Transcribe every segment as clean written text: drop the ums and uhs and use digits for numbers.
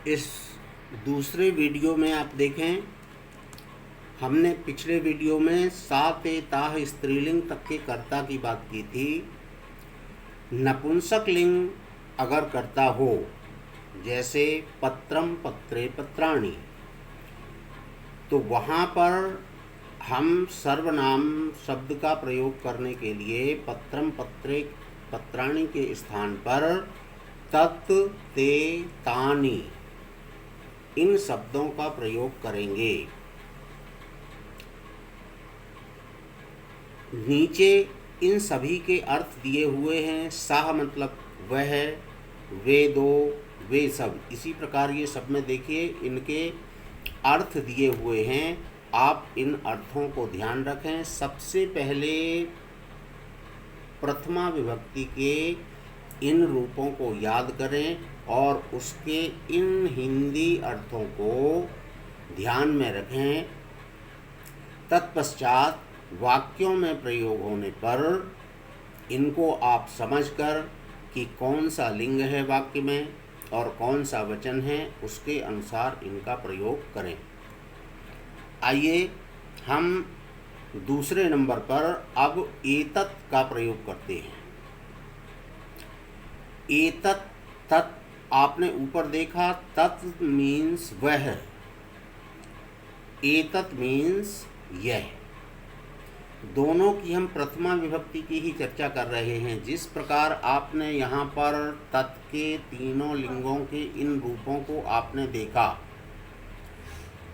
इस दूसरे वीडियो में आप देखें, हमने पिछले वीडियो में सा ते ताह स्त्रीलिंग तक के कर्ता की बात की थी। नपुंसक लिंग अगर कर्ता हो, जैसे पत्रम पत्रे पत्राणि, तो वहाँ पर हम सर्वनाम शब्द का प्रयोग करने के लिए पत्रम पत्रे पत्राणि के स्थान पर तत् ते तानि इन शब्दों का प्रयोग करेंगे। नीचे इन सभी के अर्थ दिए हुए हैं। सह मतलब वह, वे दो, वे सब। इसी प्रकार ये सब में देखिए इनके अर्थ दिए हुए हैं। आप इन अर्थों को ध्यान रखें। सबसे पहले प्रथमा विभक्ति के इन रूपों को याद करें और उसके इन हिंदी अर्थों को ध्यान में रखें। तत्पश्चात वाक्यों में प्रयोग होने पर इनको आप समझकर कि कौन सा लिंग है वाक्य में और कौन सा वचन है, उसके अनुसार इनका प्रयोग करें। आइए हम दूसरे नंबर पर अब एतत् का प्रयोग करते हैं। एतत्, तत् आपने ऊपर देखा, तत् मीन्स वह, एतत् मीन्स यह। दोनों की हम प्रथमा विभक्ति की ही चर्चा कर रहे हैं। जिस प्रकार आपने यहाँ पर तत् के तीनों लिंगों के इन रूपों को आपने देखा,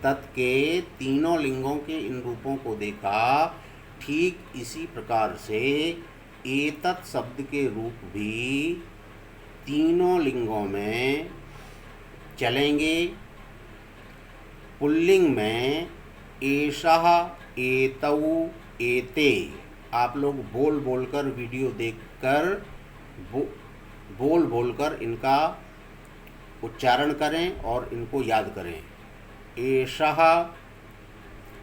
तत् के तीनों लिंगों के इन रूपों को देखा, ठीक इसी प्रकार से एतत् शब्द के रूप भी तीनों लिंगों में चलेंगे। पुल्लिंग में एषः, एतौ, एते। आप लोग बोल बोलकर वीडियो देखकर बोल बोलकर इनका उच्चारण करें और इनको याद करें। एषः,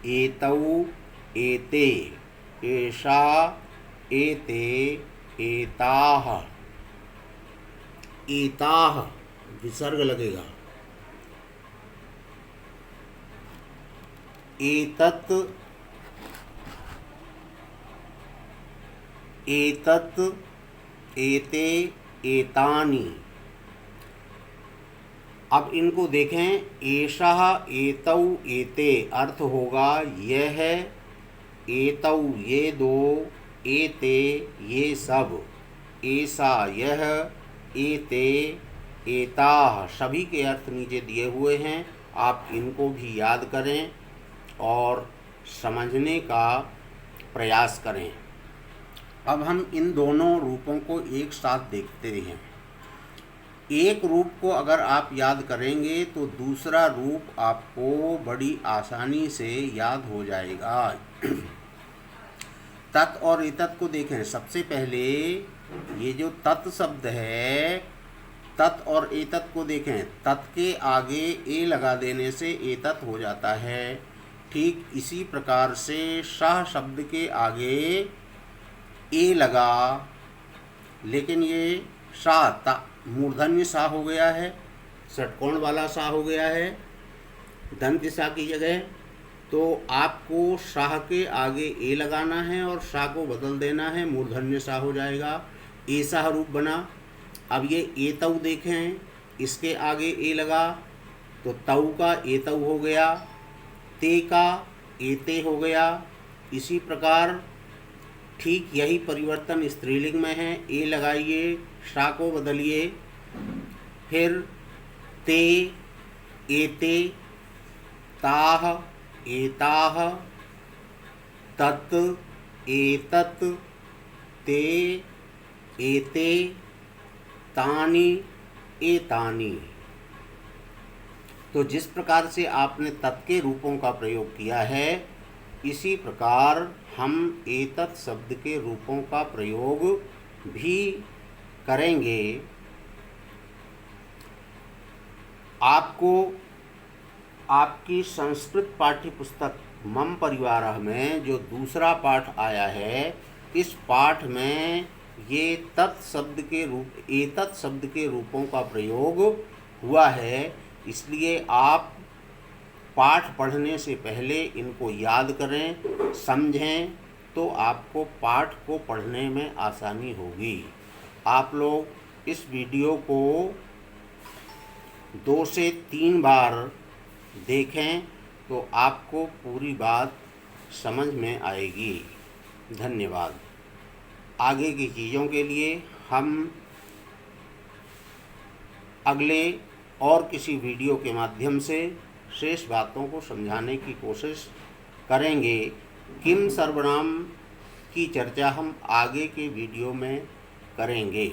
एतौ, एते, एषा, एते, एताः। एताः विसर्ग लगेगा। एतत्, एतत्, एते, एतानि। अब इनको देखें। एषः, एतौ, एते अर्थ होगा यह, एतौ ये दो, एते ये सब, ऐसा यह, एते, एताः सभी के अर्थ नीचे दिए हुए हैं। आप इनको भी याद करें और समझने का प्रयास करें। अब हम इन दोनों रूपों को एक साथ देखते हैं। एक रूप को अगर आप याद करेंगे तो दूसरा रूप आपको बड़ी आसानी से याद हो जाएगा। तत् और एतत् को देखें। सबसे पहले ये जो तत् शब्द है, तत् और एतत् को देखें। तत् के आगे ए लगा देने से एतत् हो जाता है। ठीक इसी प्रकार से सह शब्द के आगे ए लगा, लेकिन ये सा मूर्धन्य सा हो गया है, षटकोण वाला सा हो गया है दंत सा की जगह। तो आपको शाह के आगे ए लगाना है और शाह को बदल देना है, मूर्धन्य सा हो जाएगा, ऐसा रूप बना। अब ये एतौ देखें, इसके आगे ए लगा तो तौ का एतौ हो गया, ते का एते हो गया। इसी प्रकार ठीक यही परिवर्तन स्त्रीलिंग में है। ए लगाइए, शा को बदलिए, फिर ते, एते, ताह, एताह, तत्, एतत्, ते, एते, तानि, एतानि। तो जिस प्रकार से आपने तत् के रूपों का प्रयोग किया है, इसी प्रकार हम एतत् शब्द के रूपों का प्रयोग भी करेंगे। आपको आपकी संस्कृत पाठ्य पुस्तक मम परिवारः में जो दूसरा पाठ आया है, इस पाठ में ये तत् शब्द के रूप, एतत् शब्द के रूपों का प्रयोग हुआ है। इसलिए आप पाठ पढ़ने से पहले इनको याद करें, समझें, तो आपको पाठ को पढ़ने में आसानी होगी। आप लोग इस वीडियो को 2 से 3 बार देखें तो आपको पूरी बात समझ में आएगी। धन्यवाद। आगे की चीज़ों के लिए हम अगले और किसी वीडियो के माध्यम से शेष बातों को समझाने की कोशिश करेंगे। किम सर्वनाम की चर्चा हम आगे के वीडियो में करेंगे।